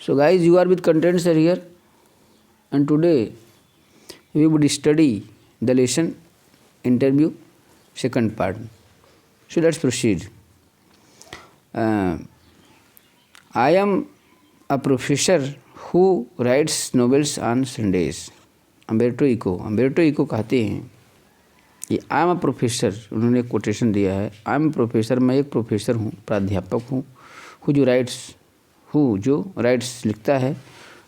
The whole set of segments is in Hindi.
So guys, you are with contents are here, and today we would study the lesson interview second part. So let's proceed. I am a professor who writes novels on Sundays. Umberto Eco कहते हैं कि आई एम अ प्रोफेसर, उन्होंने एक कोटेशन दिया है, आई एम प्रोफेसर, मैं एक प्रोफेसर हूँ, प्राध्यापक हूँ, जो राइट्स लिखता है,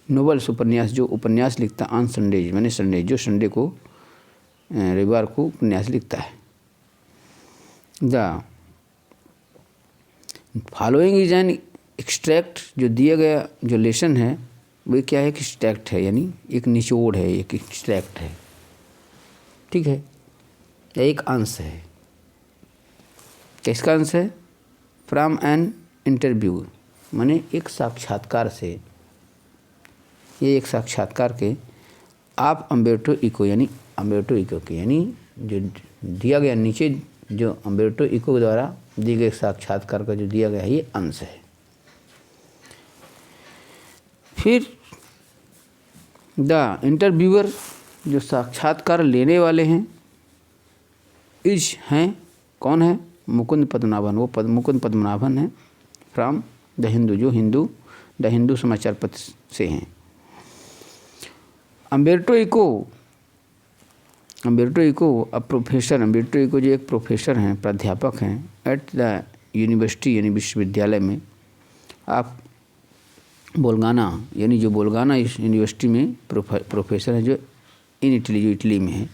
नोवेल्स उपन्यास, जो उपन्यास लिखता ऑन संडेज, मैंने संडे, जो संडे को रविवार को उपन्यास लिखता है। The following is an extract, जो दिया गया जो लेसन है वो क्या है, एक एक्सट्रैक्ट है, यानी एक निचोड़ है, एक एक्सट्रैक्ट है, ठीक है, या एक अंश है। किसका अंश है? फ्रॉम एन इंटरव्यू, माने एक साक्षात्कार से, ये एक साक्षात्कार के आप अम्बेर्टो इको, यानी अम्बेर्टो इको के, यानी जो दिया गया नीचे, जो अम्बेर्टो इको द्वारा दिए गए साक्षात्कार का जो दिया गया है, ये अंश है। फिर द इंटरव्यूअर, जो साक्षात्कार लेने वाले हैं, इज हैं, कौन है? मुकुंद पद्मनाभन, वो मुकुंद पद्मनाभन है, फ्रॉम द हिंदू, जो द हिंदू समाचार पत्र से हैं। अम्बेर्टो इको अ प्रोफेसर, अम्बेर्टो इको जो एक प्रोफेसर हैं, प्राध्यापक हैं, एट द यूनिवर्सिटी, यानी विश्वविद्यालय में, आप बोलगाना, यानी जो बोलगाना इस यूनिवर्सिटी में प्रोफेसर है, जो इन इटली, जो इटली में है।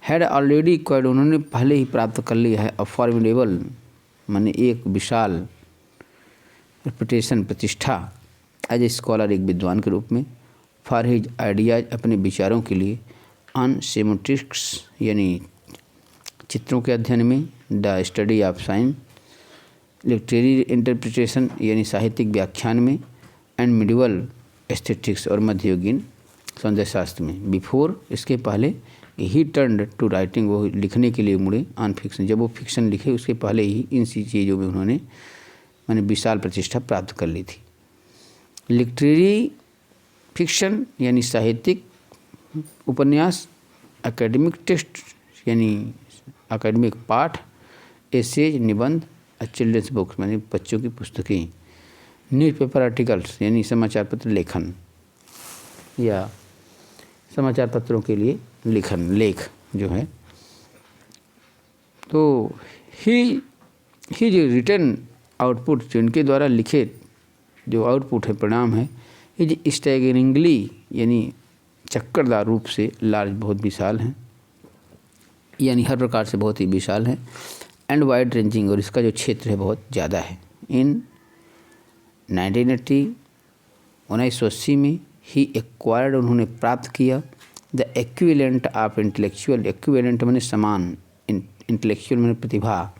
हैड ऑलरेडी क्वाइड, उन्होंने पहले ही प्राप्त कर लिया है, अ फॉर्मिडेबल, माने एक विशाल रेपुटेशन, प्रतिष्ठा, एज ए स्कॉलर, एक विद्वान के रूप में, फॉर हिज आइडियाज, अपने विचारों के लिए, ऑन सेमेटिक्स, यानी चित्रों के अध्ययन में, the study of science, literary interpretation, यानी साहित्यिक व्याख्यान में, एंड मिडिवल एस्थेटिक्स, और मध्ययुगीन सौंदर्य शास्त्र में। बिफोर, इसके पहले, ही टर्न्ड टू राइटिंग, वो लिखने के लिए मुड़े, ऑन फिक्शन, जब वो फिक्शन लिखे उसके पहले ही इन सी चीज़ों में उन्होंने मैंने विशाल प्रतिष्ठा प्राप्त कर ली थी। लिटरेरी फिक्शन, यानी साहित्यिक उपन्यास, एकेडमिक टेक्स्ट, यानी एकेडमिक पाठ, एसेज, निबंध, चिल्ड्रंस बुक्स, यानी बच्चों की पुस्तकें, न्यूज़पेपर आर्टिकल्स, यानी समाचार पत्र लेखन, या समाचार पत्रों के लिए लेख जो है। तो ही जो रिटर्न आउटपुट, जो इनके द्वारा लिखे जो आउटपुट है, परिणाम है, ये जो स्टैगरिंगली, यानी चक्करदार रूप से, लार्ज, बहुत विशाल हैं, यानी हर प्रकार से बहुत ही विशाल है, एंड वाइड रेंजिंग, और इसका जो क्षेत्र है बहुत ज़्यादा है। इन 1980 में ही एक्वायर्ड, उन्होंने प्राप्त किया, the equivalent of intellectual, equivalent माने समान, इंटेलेक्चुअल माने प्रतिभा,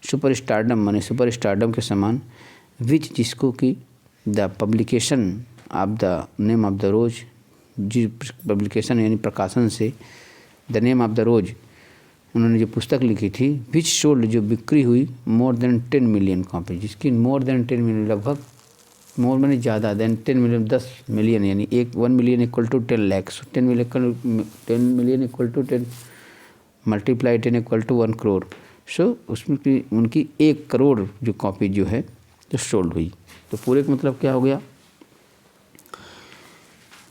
सुपरस्टारडम माने सुपरस्टारडम के समान, विच, जिसको कि the publication of the name of the rose, जिस पब्लिकेशन यानी प्रकाशन से, the name of the rose, उन्होंने जो पुस्तक लिखी थी, विच सोल्ड, जो बिक्री हुई, मोर देन 10 मिलियन कॉपी, जिसकी मोर देन 10 मिलियन, लगभग, मोर मैंने ज़्यादा, देन 10 मिलियन, 10 मिलियन, यानी 1 million equal to 10 lakhs, 10 million equal to 10 multiply 10 equal to 1 crore. So उसमें की उनकी 1 करोड़ जो कॉपी जो है जो सोल्ड हुई। तो पूरे का मतलब क्या हो गया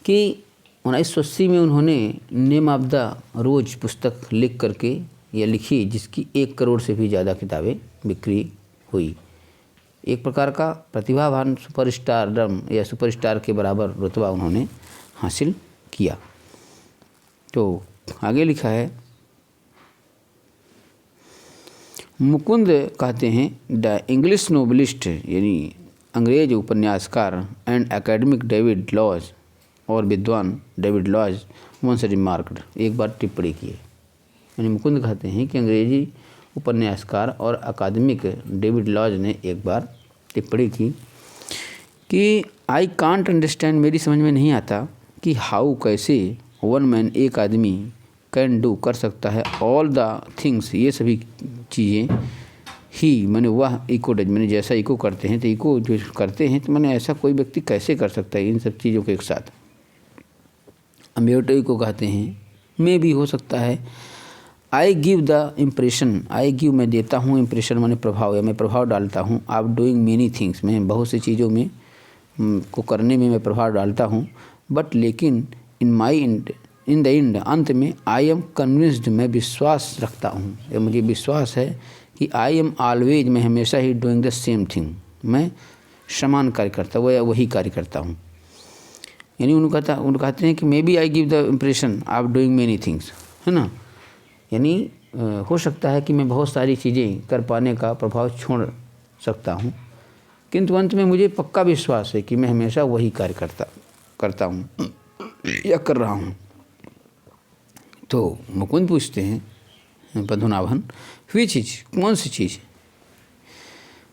कि 1980 में उन्होंने नेम ऑफ द रोज पुस्तक लिख करके या लिखी, जिसकी 1 करोड़ से भी ज़्यादा किताबें बिक्री हुई। एक प्रकार का प्रतिभावान सुपरस्टारडम या सुपरस्टार के बराबर रुतबा उन्होंने हासिल किया। तो आगे लिखा है, मुकुंद कहते हैं, द इंग्लिश नोवेलिस्ट, यानी अंग्रेज उपन्यासकार, एंड एकेडमिक डेविड लॉज, और विद्वान डेविड लॉज, वंस रिमार्क्ड, एक बार टिप्पणी की, यानी मुकुंद कहते हैं कि अंग्रेजी उपन्यासकार और अकादमिक डेविड लॉज ने एक बार टिप्पणी की कि आई कांट अंडरस्टैंड, मेरी समझ में नहीं आता कि हाउ, कैसे, वन मैन, एक आदमी, कैन डू, कर सकता है, ऑल द थिंग्स, ये सभी चीज़ें, ही मैंने वह इको डज, मैंने जैसा इको करते हैं तो इको जो करते हैं तो मैंने ऐसा कोई व्यक्ति कैसे कर सकता है इन सब चीज़ों के एक साथ। अम्बेटो इको कहते हैं, में भी हो सकता है। आई give the impression, I give मैं देता हूँ, इम्प्रेशन मैंने प्रभाव, या मैं प्रभाव डालता हूँ। आप डूइंग मेनी थिंग्स, मैं बहुत सी चीज़ों में को करने में मैं प्रभाव डालता हूँ। बट लेकिन इन द एंड, अंत में आई एम कन्विंस्ड, मैं विश्वास रखता हूँ या मुझे विश्वास है कि आई एम ऑलवेज, मैं हमेशा he doing the same thing, मैं समान कार्य करता हूँ या वही कार्य करता हूँ। यानी उन्होंने कहते हैं कि maybe I give the impression of doing many things, है ना। यानी हो सकता है कि मैं बहुत सारी चीज़ें कर पाने का प्रभाव छोड़ सकता हूँ, किंतु अंत में मुझे पक्का विश्वास है कि मैं हमेशा वही कार्य करता हूँ या कर रहा हूँ। तो मुकुंद पूछते हैं पद्मनाभन, विच चीज़, कौन सी चीज़।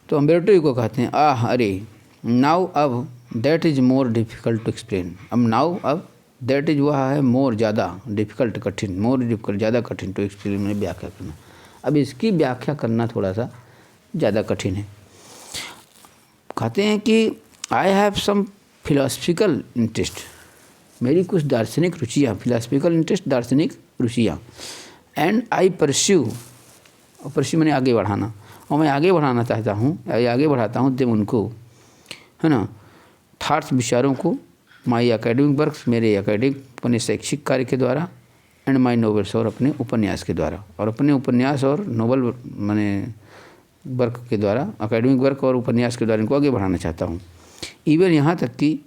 तो अम्बेटो इको कहते हैं, अरे नाउ अब that is more difficult to explain. अब दैट इज़ वह है मोर ज़्यादा, डिफ़िकल्ट कठिन, मोर डिफ़िकल्ट ज़्यादा कठिन टू एक्सप्लेन मैंने व्याख्या करना। अब इसकी व्याख्या करना थोड़ा सा ज़्यादा कठिन है। कहते हैं कि I have some philosophical interest, मेरी कुछ दार्शनिक रुचियाँ, फिलोसफिकल इंटरेस्ट दार्शनिक रुचियाँ। एंड आई परस्यू मैंने आगे बढ़ाना, और मैं आगे बढ़ाना चाहता हूँ या आगे बढ़ाता हूँ देम उनको, है ना, थॉट्स विचारों को, माई एकेडमिक वर्क्स मेरे एकेडमिक अपने शैक्षिक कार्य के द्वारा, एंड माई नॉवेल्स और अपने उपन्यास के द्वारा, और अपने उपन्यास और नॉवल मैंने वर्क के द्वारा, एकेडमिक वर्क और उपन्यास के द्वारा इनको आगे बढ़ाना चाहता हूँ। इवन यहाँ तक कि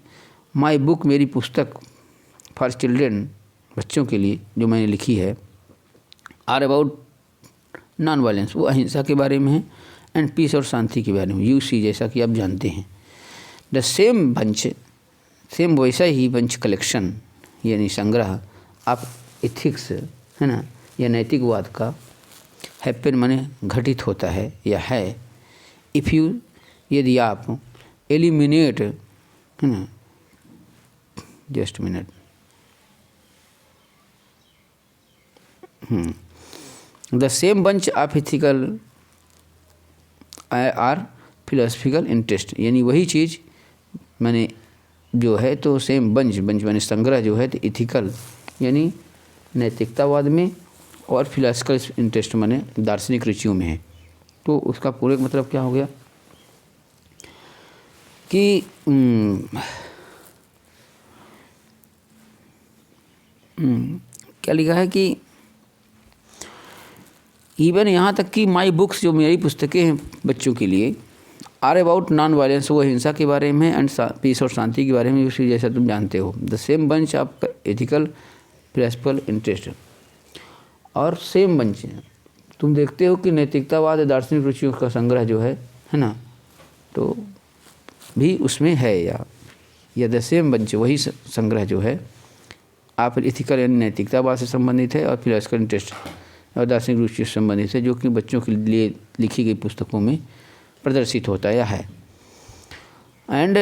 माई बुक, मेरी पुस्तक फॉर चिल्ड्रेन, बच्चों के लिए जो मैंने लिखी है, आर अबाउट नॉन वायलेंस, वो अहिंसा के बारे में है, एंड पीस और शांति के बारे में, UC जैसा कि आप जानते हैं। द सेम बंच, सेम वैसा ही बंच कलेक्शन यानी संग्रह आप एथिक्स, है ना, या नैतिकवाद का, हैपन माने घटित होता है या है, इफ़ यू, यदि आप एलिमिनेट, है ना, just minute, the same bunch of ethical or philosophical interest, यानी वही चीज़ मैंने जो है, तो सेम बंच मैंने संग्रह जो है तो इथिकल यानी नैतिकतावाद में, और फिलोसफिकल इंटरेस्ट माने दार्शनिक रुचियों में है। तो उसका पूरे मतलब क्या हो गया कि क्या लिखा है कि इवन यहाँ तक कि माई बुक्स, जो मेरी पुस्तकें हैं बच्चों के लिए, आर अबाउट नॉन वायलेंस, वो हिंसा के बारे में, एंड पीस और शांति के बारे में, उसी जैसा तुम जानते हो। The same bunch of ethical philosophical interest, और सेम बंच, तुम देखते हो कि नैतिकतावाद दार्शनिक रुचियों का संग्रह जो है ना, तो भी उसमें है, या द सेम बंच, वही संग्रह जो है आप एथिकल यानी नैतिकतावाद से संबंधित है, और फिलोसफिकल इंटरेस्ट और दार्शनिक रुचि से संबंधित है, जो कि बच्चों के लिए लिखी गई पुस्तकों में प्रदर्शित होता है। एंड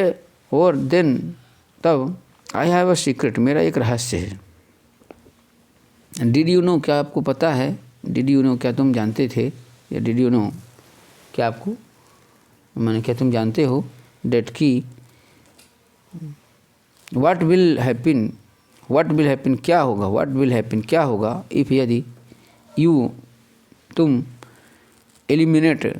और देन तब आई हैव अ सीक्रेट, मेरा एक रहस्य है। डिड यू नो, क्या आपको पता है, डिड यू नो, क्या तुम जानते थे, या डिड यू नो, क्या आपको मैंने, क्या तुम जानते हो, डेट की व्हाट विल हैपन, क्या होगा, व्हाट विल हैपन, क्या होगा, इफ़, यदि, यू, तुम, एलिमिनेट,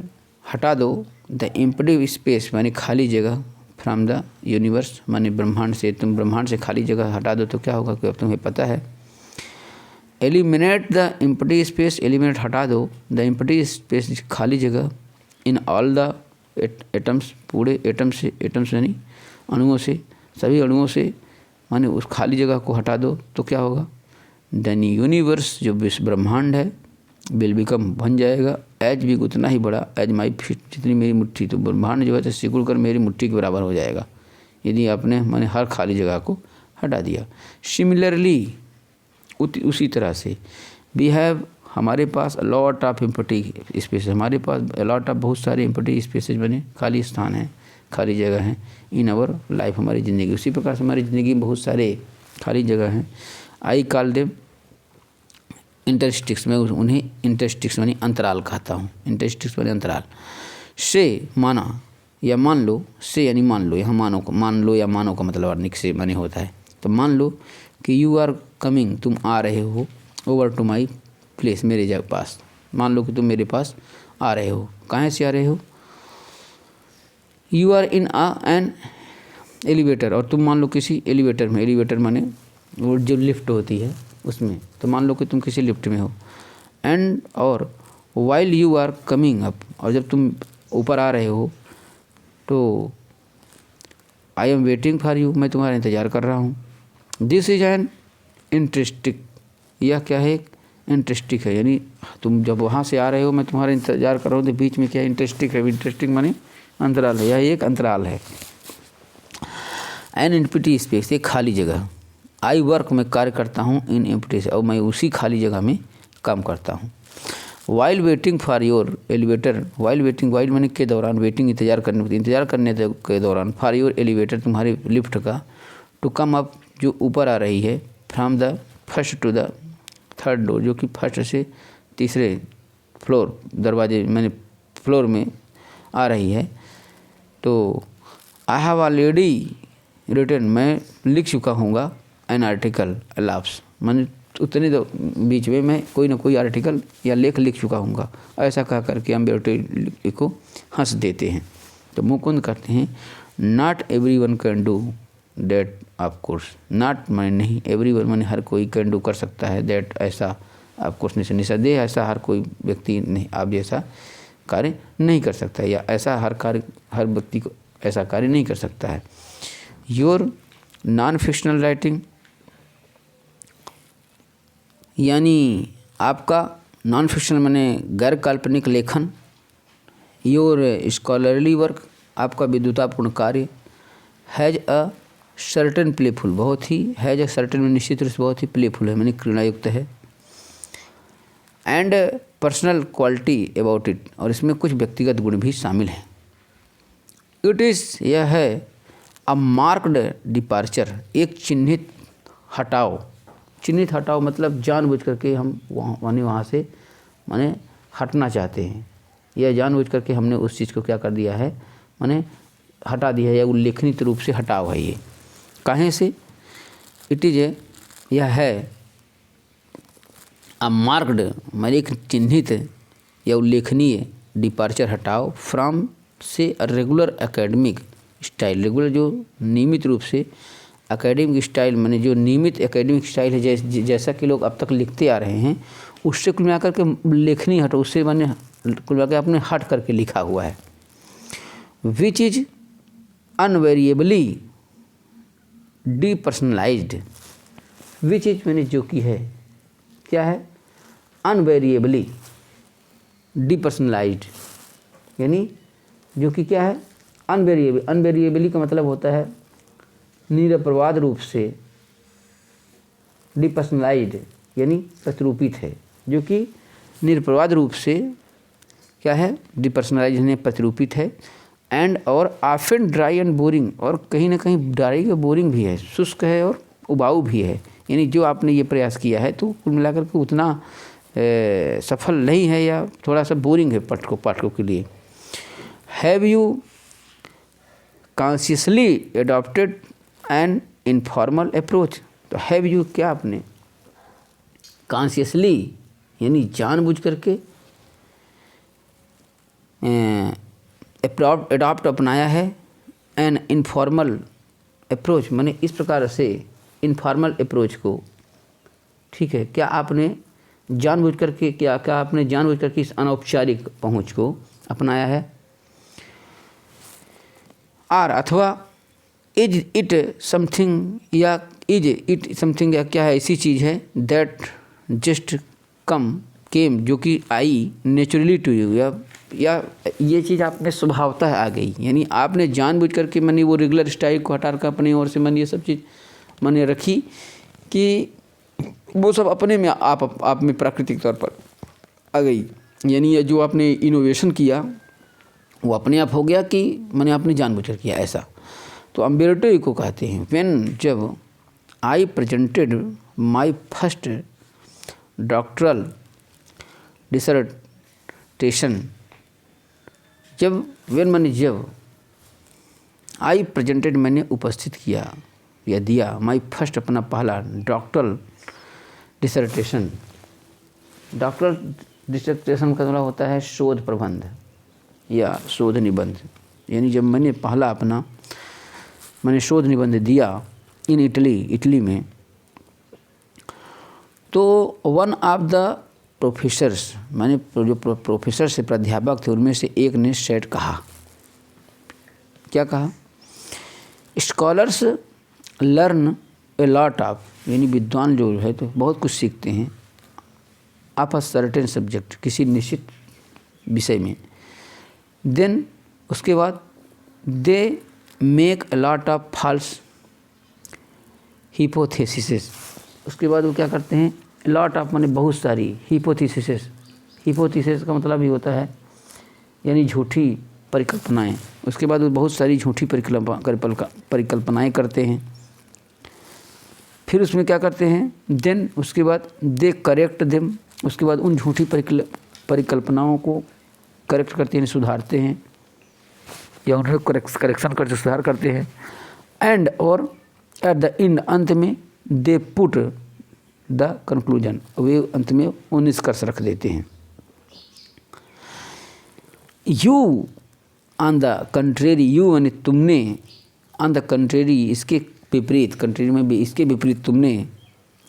हटा दो, द एम्प्टी स्पेस माने खाली जगह, फ्रॉम द यूनिवर्स माने ब्रह्मांड से, तुम ब्रह्मांड से खाली जगह हटा दो तो क्या होगा, कि अब तुम्हें पता है। Eliminate the empty space, eliminate हटा दो, द एम्प्टी स्पेस खाली जगह, इन ऑल द एटम्स, पूरे एटम से, एटम्स यानी अणुओं से, सभी अणुओं से, माने उस खाली जगह को हटा दो तो क्या होगा, देन यूनिवर्स, जो विश्व ब्रह्मांड है, विल बिकम, बन जाएगा, एज भी उतना ही बड़ा, एज माई फिट, जितनी मेरी मुट्ठी, तो ब्रह्मांड जो है तो सिकुड़ कर मेरी मुट्ठी के बराबर हो जाएगा, यदि आपने मैंने हर खाली जगह को हटा दिया। सिमिलरली, उसी तरह से, वी हैव, हमारे पास लॉट ऑफ एम्प्टी स्पेस, हमारे पास लॉट ऑफ, बहुत सारे एम्प्टी स्पेसेज बने, खाली स्थान है, खाली जगह है, इन आवर लाइफ, हमारी ज़िंदगी, उसी प्रकार से हमारी ज़िंदगी में बहुत सारे खाली जगह हैं। आई कॉल देम, इंटरस्टिक्स, मैं उन्हें इंटरस्टिक्स मानी अंतराल कहता हूँ। इंटरस्टिक्स मानी अंतराल। से माना या मान लो, से यानी मान लो, यहाँ मानो को मान लो या मानो का मतलब अर्निक से माने होता है। तो मान लो कि यू आर कमिंग, तुम आ रहे हो, ओवर टू माई प्लेस, मेरे जगह पास। मान लो कि तुम मेरे पास आ रहे हो। कहाँ से आ रहे हो? You are in an elevator, और तुम मान लो किसी एलिवेटर में, एलिवेटर माने वो जो लिफ्ट होती है उसमें, तो मान लो कि तुम किसी लिफ्ट में हो। एंड और while you are coming up, और जब तुम ऊपर आ रहे हो तो I am waiting for you, मैं तुम्हारा इंतज़ार कर रहा हूँ। दिस इज एन इंटरेस्टिक, यह क्या है? इंटरेस्टिक है, यानी तुम जब वहाँ से आ रहे हो, मैं तुम्हारा इंतज़ार कर रहा हूँ, तो बीच में क्या इंटरेस्टिक है? इंटरेस्टिक माने अंतराल है, यह एक अंतराल है। एन एम्प्टी स्पेस, एक खाली जगह। आई वर्क, मैं कार्य करता हूँ, इन एम्प्टी से, और मैं उसी खाली जगह में काम करता हूँ। While waiting for your elevator, while waiting, while माने के दौरान, वेटिंग इंतजार करने के दौरान, फॉर योर एलिवेटर, तुम्हारे लिफ्ट का, टू कम अप, जो ऊपर आ रही है, from the first to the third door, जो कि फर्स्ट से तीसरे फ्लोर, दरवाजे मैंने फ्लोर में आ रही है। तो आई हैव ऑलरेडी रिटन, मैं लिख चुका हूँगा, एन आर्टिकल अलाप्स, मैंने उतने बीच में मैं कोई ना कोई आर्टिकल या लेख लिख चुका हूँगा। ऐसा कह करके अम्बेडकर को हंस देते हैं। तो मुकुंद कहते हैं, not every one can do that of course, not माने नहीं, एवरी वन माने हर कोई, कैन डू कर सकता है, दैट ऐसा, ऑफ कोर्स निसंदेह ऐसा हर कोई व्यक्ति नहीं आप जैसा कार्य नहीं कर सकता है, या ऐसा हर व्यक्ति को ऐसा कार्य नहीं कर सकता है। योर नॉन फिक्शनल राइटिंग, यानी आपका नॉन फिक्शनल माने गैर काल्पनिक लेखन। योर स्कॉलरली वर्क, आपका विद्वतापूर्ण कार्य। हैज़ अ सर्टेन प्लेफुल, बहुत ही, हैज़ अ सर्टेन में निश्चित रूप से बहुत ही प्लेफुल है, माने क्रीड़ायुक्त है। And personal quality about it, और इसमें कुछ व्यक्तिगत गुण भी शामिल हैं। इट इज़, यह है, अ मार्क्ड डिपार्चर, एक चिन्हित हटाव। चिन्हित हटाव मतलब जानबूझ करके हम वहाँ से माने हटना चाहते हैं, या जानबूझ करके हमने उस चीज़ को क्या कर दिया है, माने हटा दिया है, या उल्लेखनित रूप से हटाव है ये। कहाँ से? इट इज़, यह है, अ मार्क्ड माने एक चिन्हित या उल्लेखनीय, डिपार्चर हटाव, फ्रॉम से a regular academic style, regular जो नियमित रूप से, एकेडमिक स्टाइल माने जो नियमित एकेडमिक स्टाइल है, जैसा कि लोग अब तक लिखते आ रहे हैं, उससे कुल मिलाकर के लेखनी हटो, उससे मैंने कुल मिलाकर अपने हट करके लिखा हुआ है। विच इज अनवेरिएबली डीपर्सनलाइज्ड, विच इज मैंने जो कि है, क्या है? अनवेरिएबली डीपर्सनलाइज्ड, यानी जो कि क्या है? अनवेरिएबल। अनवेरिएबली का मतलब होता है निरपवाद रूप से, डिपर्सनलाइज्ड यानी प्रतिरूपित है, जो कि निरपवाद रूप से क्या है? डिपर्सनलाइज्ड यानी प्रतिरूपित है। एंड और ऑफन ड्राई एंड बोरिंग, और कहीं ना कहीं ड्राई और बोरिंग भी है, शुष्क है और उबाऊ भी है, यानी जो आपने ये प्रयास किया है तो कुल मिलाकर के उतना सफल नहीं है, या थोड़ा सा बोरिंग है पाठकों के लिए। Have you consciously adopted an informal approach, तो हैव यू, क्या आपने कॉन्शियसली यानी जानबूझ करके एडॉप्ट अपनाया है, एन इनफॉर्मल अप्रोच माने इस प्रकार से इनफॉर्मल अप्रोच को, ठीक है, क्या आपने जानबूझ करके, क्या आपने जानबूझ करके इस अनौपचारिक पहुंच को अपनाया है। और अथवा इज इट समथिंग, या इज इट समथिंग, या क्या है ऐसी चीज़ है, दैट जस्ट केम जो कि आई नेचुरली टू यू, या ये चीज़ आपने स्वभावतः आ गई, यानी आपने जानबूझ करके मैंने वो रेगुलर स्टाइल को हटा कर अपनी ओर से मैंने ये सब चीज़ मैंने रखी कि वो सब अपने में आप में प्राकृतिक तौर पर आ गई, यानी ये जो आपने इनोवेशन किया वो अपने आप हो गया कि मैंने आपने जानबूझकर किया ऐसा। तो अम्बेर्टो इको कहते हैं, व्हेन जब I presented my first doctoral dissertation जब आई प्रेजेंटेड मैंने उपस्थित किया या दिया माई फर्स्ट अपना पहला डॉक्टरल डिसर्टेशन। डॉक्टरल डिसर्टेशन का मतलब होता है शोध प्रबंध या शोध निबंध, यानी जब मैंने शोध निबंध दिया इन इटली में, तो वन ऑफ द प्रोफेसर्स, मैंने जो प्रोफेसर से प्राध्यापक थे उनमें से एक ने सेट कहा, क्या कहा, scholars learn a lot of, यानी विद्वान जो है तो बहुत कुछ सीखते हैं, ऑफ अ सर्टेन सब्जेक्ट, किसी निश्चित विषय में, देन उसके बाद they make a lot of false hypothesis, उसके बाद वो क्या करते हैं, लॉट ऑफ माने बहुत सारी, हिपोथेसिस का मतलब ही होता है यानी झूठी परिकल्पनाएं, उसके बाद वो बहुत सारी झूठी परिकल्पनाएं करते हैं। फिर उसमें क्या करते हैं, देन उसके बाद दे करेक्ट देम, उसके बाद उन झूठी परिकल्पनाओं को करेक्ट करते हैं, सुधारते हैं या उन्हें करेक्शन करके सुधार करते हैं। एंड और एट द एंड, अंत में दे पुट द कंक्लूजन, वे अंत में वो निष्कर्ष रख देते हैं। You on the contrary, you यानी तुमने, ऑन द कंट्रेरी इसके विपरीत, कंट्रेरी में भी इसके विपरीत तुमने,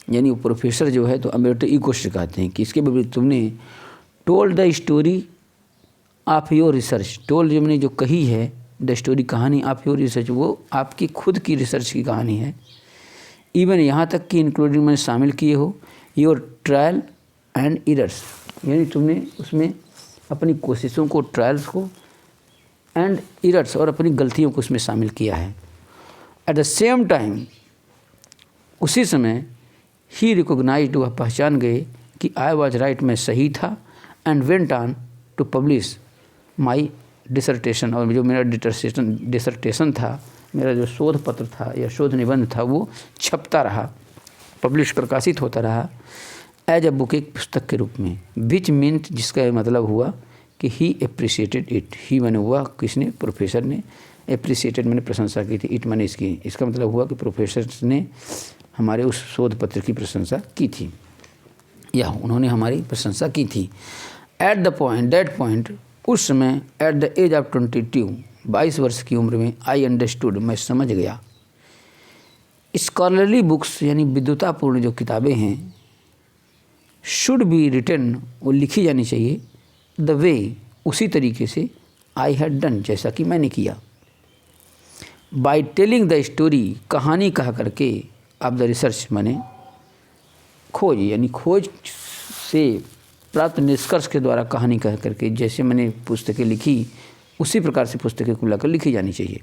यानी वो प्रोफेसर जो है तो अल्बर्टो इको सिखाते हैं कि इसके विपरीत तुमने told the story of your research, told जो मैंने जो कही है, द स्टोरी कहानी ऑफ योर रिसर्च, वो आपकी खुद की रिसर्च की कहानी है। इवन यहाँ तक कि इंक्लूडिंग मैंने शामिल किए हो योर ट्रायल एंड एरर्स, यानी तुमने उसमें अपनी कोशिशों को, ट्रायल्स को, एंड एरर्स और अपनी गलतियों को उसमें शामिल किया है। एट द सेम टाइम, उसी समय ही रिकॉग्नाइज्ड, वह पहचान गए कि आई वॉज राइट, मैं सही था, and went on to publish my dissertation, और जो मेरा डिसर्टेशन था, मेरा जो शोध पत्र था या शोध निबंध था, वो छपता रहा, पब्लिश प्रकाशित होता रहा एज अ बुक, एक पुस्तक के रूप में। विच मीन्ट, जिसका मतलब हुआ कि ही एप्रिशिएटेड इट, ही मैंने हुआ किसने, प्रोफेसर ने, एप्रिशिएटेड मैंने प्रशंसा की थी, इट मैंने इसकी, इसका मतलब हुआ कि प्रोफेसर ने हमारे उस शोध पत्र की प्रशंसा की थी या उन्होंने हमारी प्रशंसा की थी। At the point, that point, उस समय, एट द एज ऑफ 22 वर्ष की उम्र में, आई अंडरस्टूड, मैं समझ गया, स्कॉलरली बुक्स यानी विद्वतापूर्ण जो किताबें हैं, शुड बी रिटन, वो लिखी जानी चाहिए, द वे, उसी तरीके से, आई हैड डन, जैसा कि मैंने किया, बाई टेलिंग द स्टोरी, कहानी कहा करके, ऑफ द रिसर्च माने खोज, यानी खोज से प्राप्त निष्कर्ष के द्वारा कहानी कह करके, जैसे मैंने पुस्तकें लिखी उसी प्रकार से पुस्तकें को लाकर लिखी जानी चाहिए।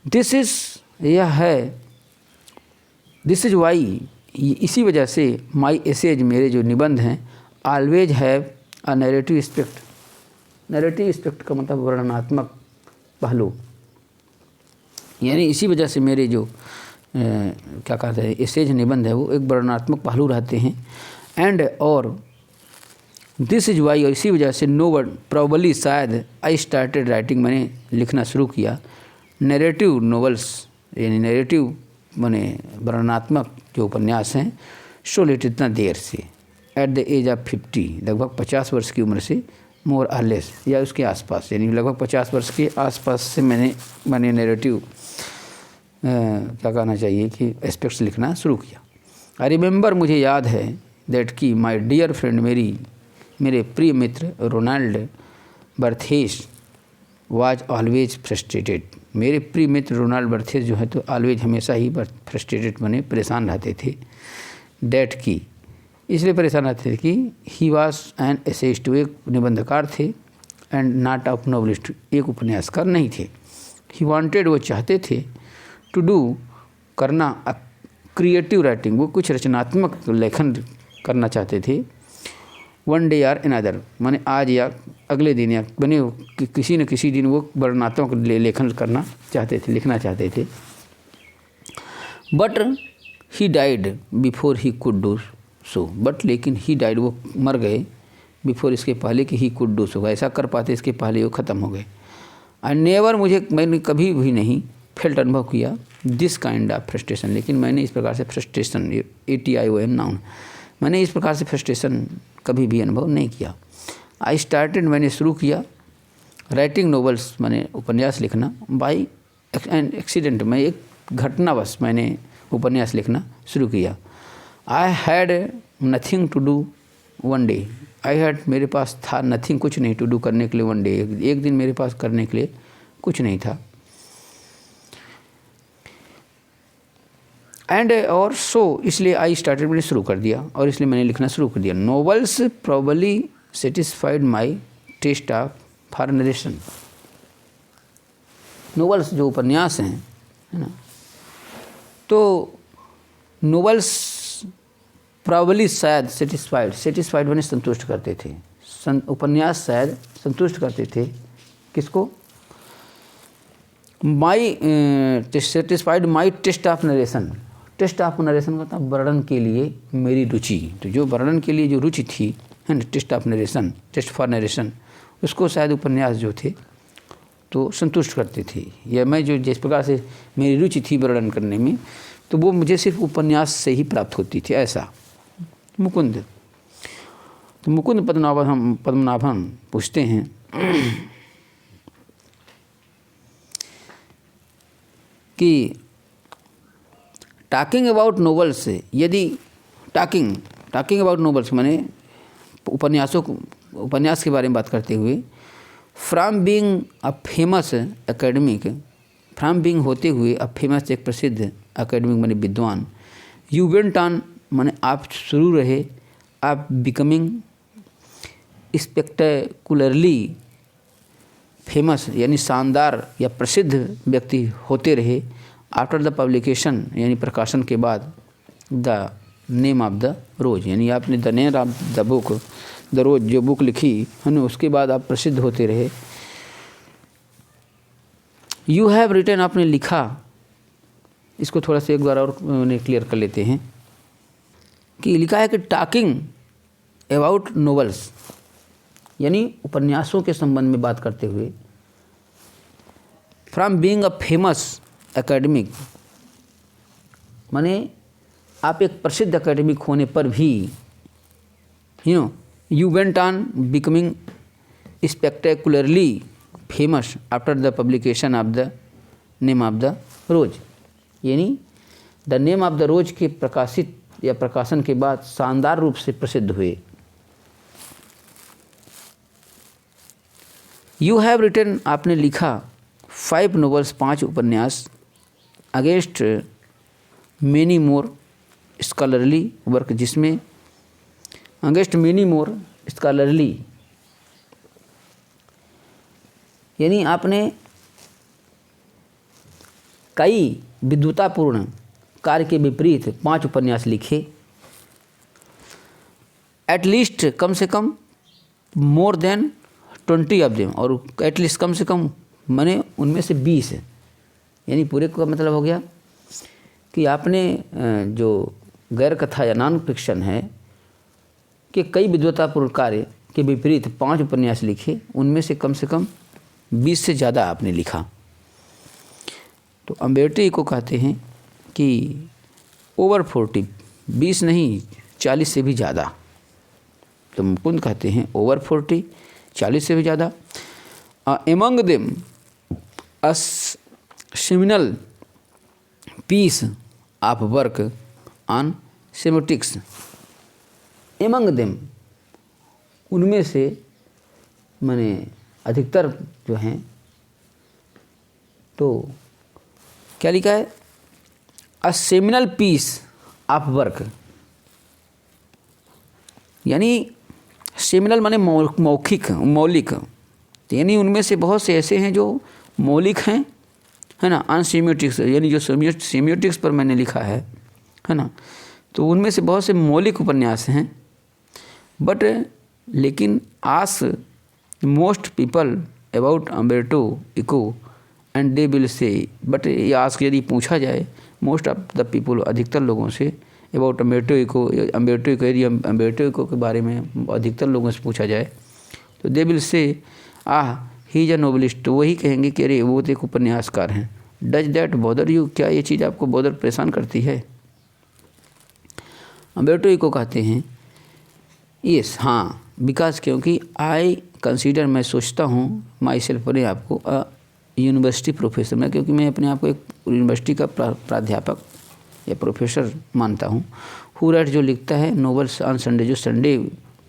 दिस इज़, यह है, दिस इज़ वाई, इसी वजह से, माई एसेज, मेरे जो निबंध हैं, always have a narrative aspect, narrative aspect का मतलब वर्णनात्मक पहलू, यानी इसी वजह से मेरे जो क्या कहते हैं एसेज निबंध है वो एक वर्णनात्मक पहलू रहते हैं। एंड और दिस इज वाई, और इसी वजह से, नो वर्ड प्रॉबली, शायद, आई स्टार्टेड राइटिंग, मैंने लिखना शुरू किया, नैरेटिव नॉवेल्स, यानी नैरेटिव माने वर्णनात्मक जो उपन्यास हैं, सो लेट, इतना देर से, एट द एज ऑफ 50, लगभग 50 वर्ष की उम्र से, मोर और लेस, या उसके आसपास, यानी लगभग 50 वर्ष के आसपास से मैंने नैरेटिव क्या कहना चाहिए कि एस्पेक्ट्स लिखना शुरू किया। आई रिमेंबर, मुझे याद है, दैट कि माई डियर फ्रेंड, मेरे प्रिय मित्र रोनाल्ड बर्थेस वाज ऑलवेज फ्रस्ट्रेटेड, मेरे प्रिय मित्र रोनाल्ड बर्थेस जो है तो ऑलवेज, हमेशा ही फ्रस्ट्रेटेड बने परेशान रहते थे, दैट की, इसलिए परेशान रहते थे कि ही वाज एन एसेइस्ट, एक निबंधकार थे, एंड नॉट ऑफ नॉवलिस्ट, एक उपन्यासकार नहीं थे। ही वांटेड, वो चाहते थे, टू डू, करना, क्रिएटिव राइटिंग, वो कुछ रचनात्मक लेखन करना चाहते थे, वन डे आर अनदर, माने आज या अगले दिन या बने किसी न किसी दिन वो वर्णनात्मक लेखन करना चाहते थे, लिखना चाहते थे। But he died before he could do so, but लेकिन ही डाइड, वो मर गए, बिफोर, इसके पहले कि ही कुड डू सो, ऐसा कर पाते इसके पहले वो ख़त्म हो गए। एंड नेवर, मैंने कभी भी नहीं फेल्ट, अनुभव किया, दिस काइंड ऑफ फ्रस्ट्रेशन, लेकिन मैंने इस प्रकार से फ्रस्ट्रेशन, ATION नाउन, मैंने इस प्रकार से फ्रस्ट्रेशन कभी भी अनुभव नहीं किया। आई स्टार्टेड, मैंने शुरू किया, राइटिंग नॉवेल्स, मैंने उपन्यास लिखना, बाई एन एक्सीडेंट, मैं एक घटनावश मैंने उपन्यास लिखना शुरू किया। I had nothing to do one day, I had, मेरे पास था, नथिंग, कुछ नहीं, टू डू, करने के लिए, वन डे, एक दिन मेरे पास करने के लिए कुछ नहीं था। एंड और सो, इसलिए आई स्टार्टेड, मैंने शुरू कर दिया, और इसलिए मैंने लिखना शुरू कर दिया। Novels probably satisfied my taste of for narration, novels जो उपन्यास हैं, है ना, तो नॉवेल्स प्रोबेबली शायद, सेटिस्फाइड मैंने संतुष्ट करते थे, उपन्यास शायद संतुष्ट करते थे, किसको, my satisfied my taste of narration, taste of narration का था वर्णन के लिए मेरी रुचि, तो जो वर्णन के लिए जो रुचि थी, है ना, taste of narration, taste for narration, उसको शायद उपन्यास जो थे तो संतुष्ट करते थे, या मैं जो जिस प्रकार से मेरी रुचि थी वर्णन करने में, तो वो मुझे सिर्फ उपन्यास से ही प्राप्त होती थी, ऐसा। मुकुंद, तो मुकुंद पद्मनाभन पूछते हैं कि टॉकिंग अबाउट नॉवेल्स, यदि टॉकिंग अबाउट नॉवेल्स माने उपन्यास के बारे में बात करते हुए, from being a famous academic, from being होते हुए, अ फेमस, एक प्रसिद्ध, एकेडमिक माने विद्वान, यू वेंट ऑन माने आप शुरू रहे, आप बिकमिंग स्पेक्टेकुलरली फेमस यानी शानदार या प्रसिद्ध व्यक्ति होते रहे, आफ्टर द पब्लिकेशन यानी प्रकाशन के बाद, the name of the rose यानी आपने the name of the book, the rose जो बुक लिखी है ना, उसके बाद आप प्रसिद्ध होते रहे। यू हैव रिटन, आपने लिखा, इसको थोड़ा सा एक बार और क्लियर कर लेते हैं कि लिखा है कि टॉकिंग अबाउट नॉवेल्स यानी उपन्यासों के संबंध में बात करते हुए, from being a famous academic माने आप एक प्रसिद्ध एकेडमिक होने पर भी, you went on becoming spectacularly famous after the publication of the name of the rose, यानी the name of the rose के प्रकाशित या प्रकाशन के बाद शानदार रूप से प्रसिद्ध हुए। यू हैव रिटन, आपने लिखा, 5 नॉवेल्स, 5 उपन्यास, against many more scholarly work, जिसमें अगेंस्ट मेनी मोर स्कॉलरली यानी आपने कई विद्वतापूर्ण कार्य के विपरीत 5 उपन्यास लिखे, एटलीस्ट कम से कम, मोर देन 20 ऑफ देम, और एटलीस्ट कम से कम माने उनमें से 20 है, यानी पूरे का मतलब हो गया कि आपने जो गैर कथा या नॉन फिक्शन है कि कई विद्वतापूर्ण कार्य के विपरीत 5 उपन्यास लिखे, उनमें से कम 20 से ज़्यादा आपने लिखा। तो अम्बेर्टी को कहते हैं कि ओवर 40, 20 नहीं 40 से भी ज़्यादा। तो मुकुंद कहते हैं ओवर 40, 40 से भी ज़्यादा। Among them a seminal piece of work on semantics, among them उनमें से माने अधिकतर जो हैं, तो क्या लिखा है, अ सेमिनल पीस ऑफ वर्क, यानी सेमिनल माने मौखिक, मौलिक, यानी उनमें से बहुत से ऐसे हैं जो मौलिक हैं, है ना, ऑन सेमियोटिक्स यानी जो सेमियोटिक्स पर मैंने लिखा है ना, तो उनमें से बहुत से मौलिक उपन्यास हैं। बट लेकिन ask most people about Umberto Eco and they will say, but ये आस्क यदि पूछा जाए मोस्ट ऑफ द पीपल, अधिकतर लोगों से, अबाउट अम्बर्टो इको, यदि अम्बर्टो इको के बारे में अधिकतर लोगों से पूछा जाए तो दे विल से ही इज अ नोवेलिस्ट, तो वही कहेंगे कि अरे वो तो एक उपन्यासकार हैं। डज दैट बॉदर यू, क्या ये चीज़ आपको बॉदर परेशान करती है? अम्बर्टो इको कहते हैं यस, हाँ, बिकॉज क्योंकि आई कंसीडर, मैं सोचता हूँ माई सेल्फ, अपने आप को यूनिवर्सिटी प्रोफेसर, मैं क्योंकि मैं अपने आप को एक यूनिवर्सिटी का प्राध्यापक या प्रोफेसर मानता हूँ। हु राइट, जो लिखता है नोवेल्स ऑन संडे, जो संडे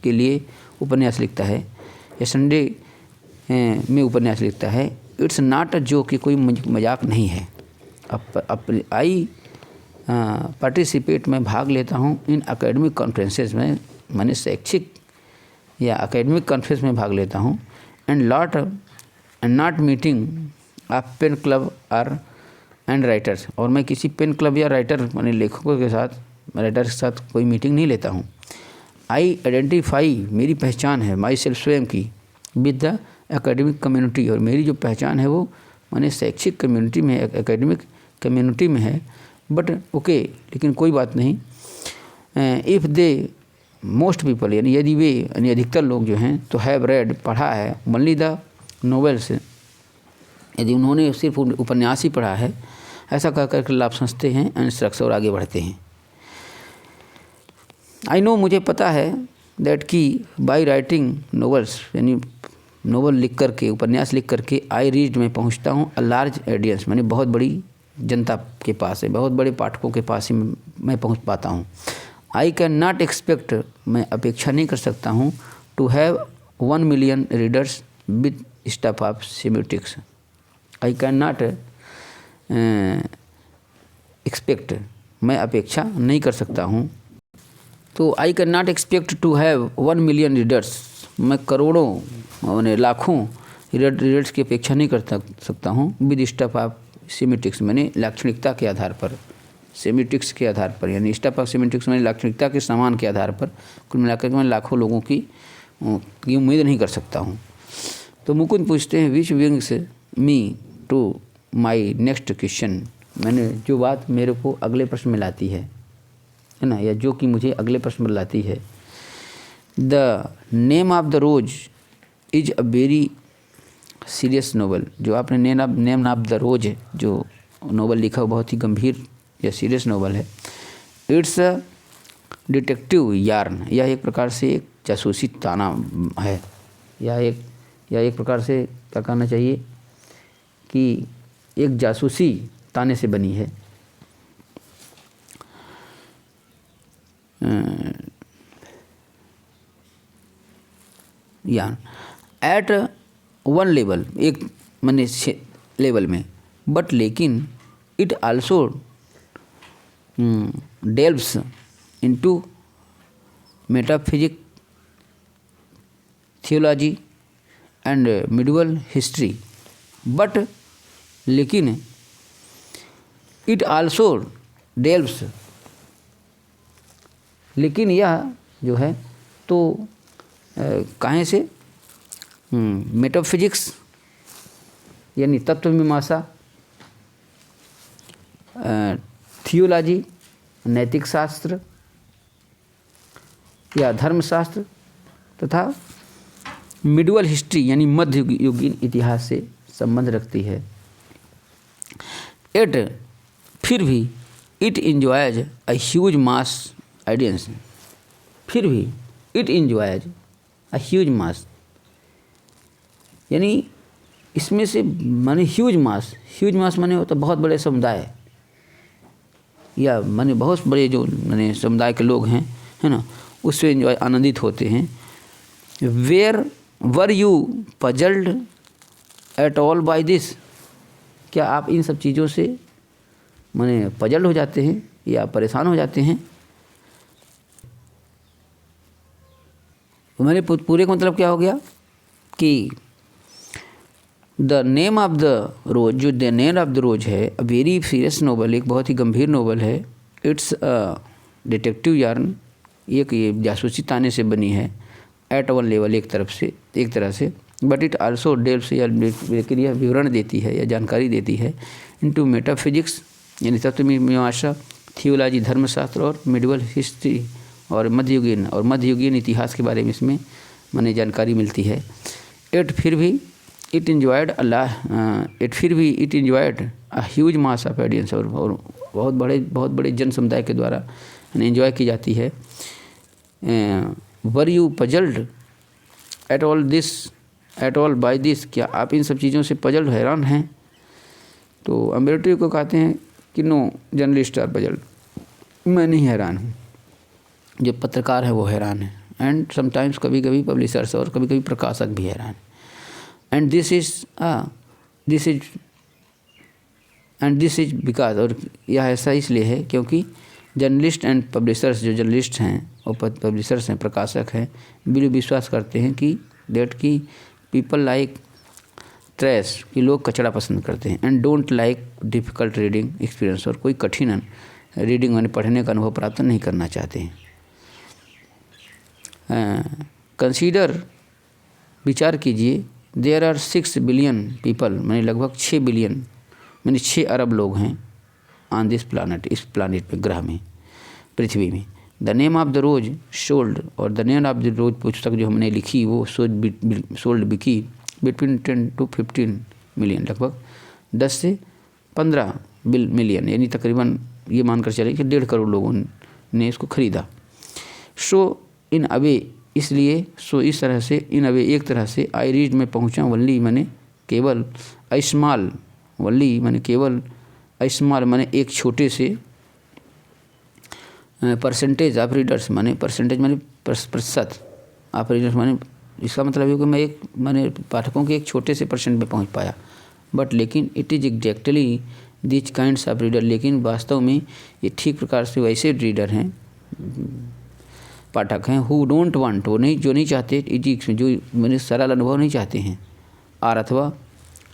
के लिए उपन्यास लिखता है या संडे में उपन्यास लिखता है। इट्स नॉट अ जोक, कि कोई मजाक नहीं है। आई पार्टिसिपेट, मैं भाग लेता हूँ इन एकेडमिक कॉन्फ्रेंसेस में, मैंने शैक्षिक या एकेडमिक कॉन्फ्रेंस में भाग लेता हूँ। And not meeting of pen club और एंड राइटर्स, और मैं किसी पेन क्लब या राइटर मैंने लेखकों के साथ कोई मीटिंग नहीं लेता हूँ। आई आइडेंटिफाई, मेरी पहचान है माई सेल्फ, स्वयं की, विद द एकेडमिक कम्युनिटी, और मेरी जो पहचान है वो मैंने शैक्षिक कम्युनिटी में, एकेडमिक कम्युनिटी में है। बट ओके, लेकिन कोई बात नहीं। इफ़ दे मोस्ट पीपल, यानी यदि वे, यानी अधिकतर लोग जो हैं तो हैव रेड, पढ़ा है, ओनली द नोवेल्स, यदि उन्होंने सिर्फ उपन्यास ही पढ़ा है, ऐसा कह कर लाभ समझते हैं एंड स्ट्रक्चर, और आगे बढ़ते हैं। आई नो, मुझे पता है, दैट कि बाई राइटिंग नोवेल्स, यानी नोवेल लिख करके, उपन्यास लिख करके, आई रीड, मैं पहुंचता हूं अ लार्ज ऑडियंस, मैंने बहुत बड़ी जनता के पास है, बहुत बड़े पाठकों के पास ही मैं पहुंच पाता हूं। आई कैन नॉट एक्सपेक्ट, मैं अपेक्षा नहीं कर सकता हूं, to have 1 million readers with stuff of semiotics. I can not expect, मैं अपेक्षा नहीं कर सकता हूँ, तो I can not expect to have 1 million readers, मैं करोड़ों, मैंने लाखों रीडर्स की अपेक्षा नहीं कर सकता हूँ विद स्टफ ऑफ सेमियोटिक्स, मैंने लाक्षणिकता के आधार पर, सेमियोटिक्स के आधार पर, यानी स्टफ ऑफ सेमियोटिक्स मैंने लाक्षणिकता के समान के आधार पर, कुल मिलाकर मैं लाखों लोगों की उम्मीद नहीं कर सकता हूँ। तो मुकुंद पूछते हैं which brings me to my next question, मैंने जो बात मेरे को अगले प्रश्न में लाती है ना, या जो कि मुझे अगले प्रश्न में लाती है। The name of the rose is a very serious novel, जो आपने नेम ऑफ द रोज जो नोवेल लिखा, बहुत ही गंभीर या सीरियस नोवेल है। इट्स अ डिटेक्टिव यार्न, यह एक प्रकार से एक जासूसी ताना है, यह एक प्रकार से क्या कहना चाहिए कि एक जासूसी ताने से बनी है। यार्न एट वन लेवल, एक माने लेवल में, बट लेकिन it also delves into metaphysic, theology and medieval history, but लेकिन इट आल्सो डेल्व्स, लेकिन यह जो है तो कहाँ से, मेटाफिजिक्स यानी तत्वमीमांसा, थियोलॉजी नैतिक शास्त्र या धर्मशास्त्र, तथा मिडिवल हिस्ट्री यानी मध्ययुगीन इतिहास से संबंध रखती है। फिर भी it enjoys a huge mass audience, फिर भी इट इंजॉयज अ ह्यूज मास, यानी इसमें से माने ह्यूज मास माने होता बहुत बड़े समुदाय, या माने बहुत बड़े जो माने समुदाय के लोग हैं, है ना, उससे एंजॉय, आनंदित होते हैं। Where were you puzzled at all by this, क्या आप इन सब चीज़ों से माने पजल्ड हो जाते हैं या परेशान हो जाते हैं? मेरे पूरे का मतलब क्या हो गया कि the name of the rose, जो द नेम ऑफ द रोज है, अ वेरी सीरियस नोवेल, एक बहुत ही गंभीर नोवेल है। इट्स अ डिटेक्टिव यार्न, एक ये जासूसी ताने से बनी है। एट वन लेवल, एक तरह से, बट इट आल्सो डेल्व्स, या लेकिन यह विवरण देती है या जानकारी देती है, इनटू मेटाफिजिक्स यानी तत्वमीमांसा, थियोलॉजी धर्मशास्त्र और मिडिवल हिस्ट्री और मध्ययुगीन इतिहास के बारे में इसमें माने जानकारी मिलती है। फिर भी it enjoyed a huge mass of audience, और बहुत बड़े जन समुदाय के द्वारा एंजॉय की जाती है। Were you puzzled at all by this, क्या आप इन सब चीज़ों से पजल्ड हैरान हैं? तो अम्बेर्टो को कहते हैं कि नो जर्नलिस्ट आर पजल्ड, मैं नहीं हैरान हूँ, जो पत्रकार है वो हैरान है। एंड समटाइम्स कभी पब्लिशर्स और कभी प्रकाशक भी हैरान। एंड दिस इज बिकॉज, और यह ऐसा इसलिए है क्योंकि जर्नलिस्ट एंड पब्लिशर्स, जो जर्नलिस्ट हैं और पब्लिशर्स हैं, प्रकाशक हैं, विश्वास करते हैं कि पीपल लाइक ट्रैश, कि लोग कचरा पसंद करते हैं। And don't like difficult reading experience, और कोई कठिन रीडिंग यानी पढ़ने का अनुभव प्राप्त नहीं करना चाहते हैं। कंसीडर, विचार कीजिए, देयर आर 6 बिलियन पीपल, मैंने लगभग 6 बिलियन मैंने 6 अरब लोग हैं ऑन दिस प्लानट, इस प्लानट पे, ग्रह में, पृथ्वी में। The name of the rose sold, और the name of the rose पुस्तक जो हमने लिखी वो सोल्ड बिकी बिटवीन 10 to 15 मिलियन, लगभग 10 से 15 मिलियन, यानी तकरीबन ये मानकर चले कि 1.5 करोड़ लोगों ने इसको खरीदा। सो इन अवे, इसलिए इस तरह से, इन अवे एक तरह से, आई रीड में पहुँचा, वल्ली मैंने केवल, स्मॉल, वल्ली मैंने केवल, स्मॉल मैंने एक छोटे से, परसेंटेज ऑफ रीडर्स मैंने प्रतिशत ऑफ रीडर्स मैंने, इसका मतलब है कि मैंने पाठकों के एक छोटे से परसेंट में पहुंच पाया। बट लेकिन it is exactly which kinds of reader, लेकिन वास्तव में ये ठीक प्रकार से वैसे रीडर हैं, पाठक हैं, हु डोंट वांट, वो नहीं, जो नहीं चाहते, जो मैंने सरल अनुभव नहीं चाहते हैं, और अथवा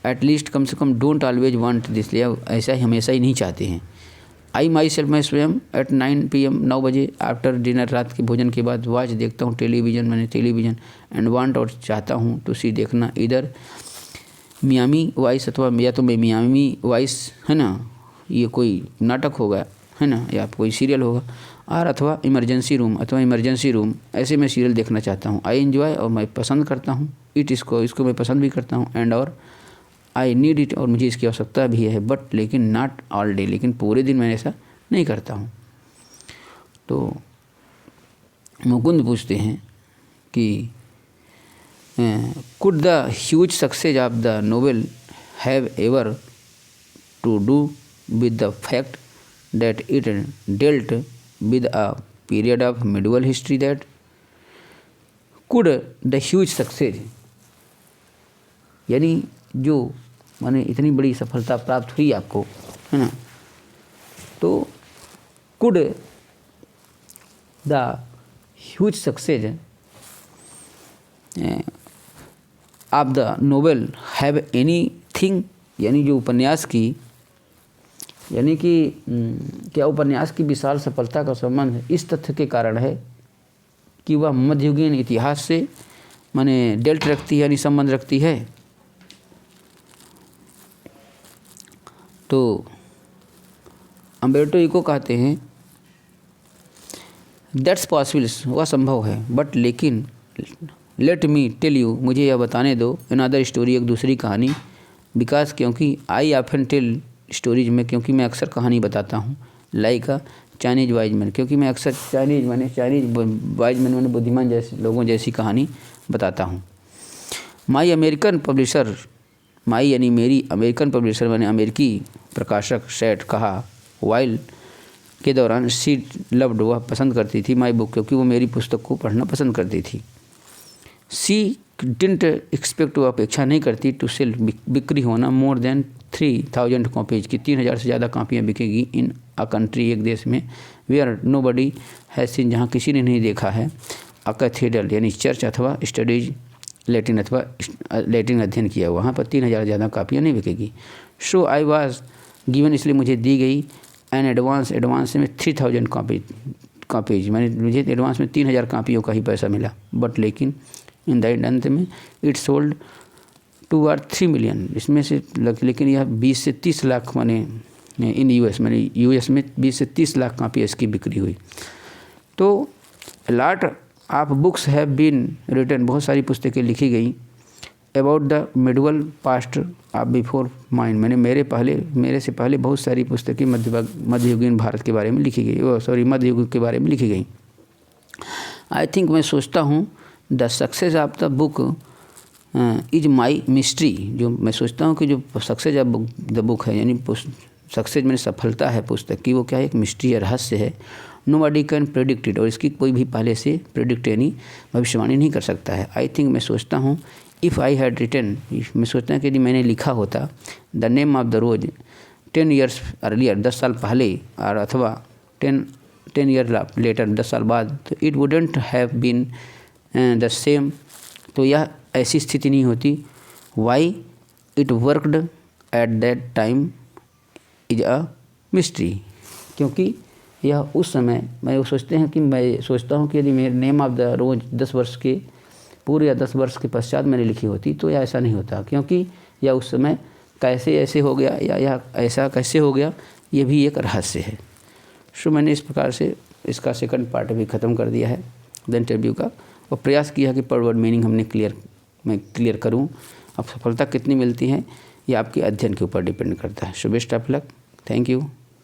एटलीस्ट कम से कम डोंट ऑलवेज वांट दिस, ऐसा ही हमेशा ही नहीं चाहते हैं। आई माई सेल्फ, मैं स्वयं एट 9 PM 9 बजे आफ्टर डिनर, रात के भोजन के बाद, वॉच देखता हूँ टेलीविज़न, एंड वांट, और चाहता हूँ, टू सी देखना, इधर मियामी वाइस, अथवा या तो मैं मियामी वाइस है ना, ये कोई नाटक होगा है ना, या कोई सीरियल होगा, और अथवा इमरजेंसी रूम, ऐसे मैं सीरियल देखना चाहता हूँ। आई एंजॉय, और मैं पसंद करता हूँ, इसको मैं पसंद भी करता हूँ, एंड और आई नीड इट, और मुझे इसकी आवश्यकता भी है, बट लेकिन नॉट ऑल डे, लेकिन पूरे दिन मैं ऐसा नहीं करता हूँ। तो मुकुंद पूछते हैं कि could the huge success of the novel have ever to do with the fact that it dealt with a period of medieval history, that could the huge success, यानी जो माने इतनी बड़ी सफलता प्राप्त हुई आपको, है ना, तो could the huge success of the novel have any thing, यानी जो उपन्यास की, यानी कि क्या उपन्यास की विशाल सफलता का संबंध इस तथ्य के कारण है कि वह मध्ययुगीन इतिहास से माने डेल्ट रखती है, यानी संबंध रखती है। तो अम्बेर्टो इको कहते हैं दैट्स पॉसिबल, वह संभव है, बट लेकिन लेट मी टेल यू, मुझे यह बताने दो, अनदर स्टोरी, एक दूसरी कहानी, बिकॉज, क्योंकि आई ऑफन टेल स्टोरीज में, क्योंकि मैं अक्सर कहानी बताता हूँ, like a Chinese wise man, क्योंकि मैं अक्सर चाइनीज वाइज मैन मैंने बुद्धिमान जैसे लोगों जैसी कहानी बताता हूँ। माई अमेरिकन पब्लिशर, माई यानी मेरी, अमेरिकन पब्लिशर मैंने अमेरिकी प्रकाशक सेट कहा, वाइल के दौरान, सी लव्ड, वह पसंद करती थी, माई बुक, क्योंकि वो मेरी पुस्तक को पढ़ना पसंद करती थी। सी डिंट एक्सपेक्ट, वो अपेक्षा नहीं करती, टू सेल, बिक्री होना, मोर देन 3000 कॉपीज की, 3000 से ज़्यादा कापियाँ बिकेगी, इन अ कंट्री, एक देश में, where nobody has seen, जहाँ किसी ने नहीं देखा है, अ कैथेड्रल, यानी चर्च, अथवा स्टडीज लैटिन, अथवा लैटिन अध्ययन किया, वहाँ पर 3000 से ज़्यादा कापियाँ नहीं बिकेगी। सो आई वाज गिवन, इसलिए मुझे दी गई, एन एडवांस में 3000 कॉपीज, मुझे एडवांस में 3000 कापियों का ही पैसा मिला, बट लेकिन इन द एंड, अंत में, इट सोल्ड 2 or 3 मिलियन, इसमें से लेकिन यह 20 से 30 लाख माने इन यूएस, मैंने यूएस में 20 से 30 लाख कापी इसकी बिक्री हुई। तो lot of books have been written, बहुत सारी पुस्तकें लिखी गई about the medieval past of before mind, मैंने मेरे से पहले बहुत सारी पुस्तकें मध्ययुगीन भारत के बारे में लिखी गई, मध्ययुग के बारे में लिखी गई। आई थिंक, मैं सोचता हूँ the success of the book is my mystery, जो मैं सोचता हूँ कि जो सक्सेस ऑफ द बुक है, यानी सक्सेस मैंने सफलता है पुस्तक की, वो क्या है, एक मिस्ट्री है, रहस्य है। नोबडी कैन प्रेडिक्ट इट, और इसकी कोई भी पहले से प्रेडिक्ट यानी भविष्यवाणी नहीं कर सकता है। आई थिंक, मैं सोचता हूँ इफ़ आई हैड रिटन, मैं सोचता हूँ कि यदि मैंने लिखा होता the name of the rose 10 years earlier, 10 साल पहले, और अथवा 10 ईयर लेटर, 10 साल बाद, तो it wouldn't have been the same, तो यह ऐसी स्थिति नहीं होती। Why it worked at that time is a mystery, क्योंकि यह उस समय, मैं सोचता हूँ कि यदि मेरे नेम ऑफ द रोज 10 वर्ष के पूरे या 10 वर्ष के पश्चात मैंने लिखी होती तो यह ऐसा नहीं होता, क्योंकि यह उस समय कैसे ऐसे हो गया या यह ऐसा कैसे हो गया, ये भी एक रहस्य है। सो मैंने इस प्रकार से इसका सेकंड पार्ट भी ख़त्म कर दिया है द इंटरव्यू का, और प्रयास किया कि पर वर्ड मीनिंग मैं क्लियर करूँ। अब सफलता कितनी मिलती है ये आपके अध्ययन के ऊपर डिपेंड करता है। So best of luck, thank you.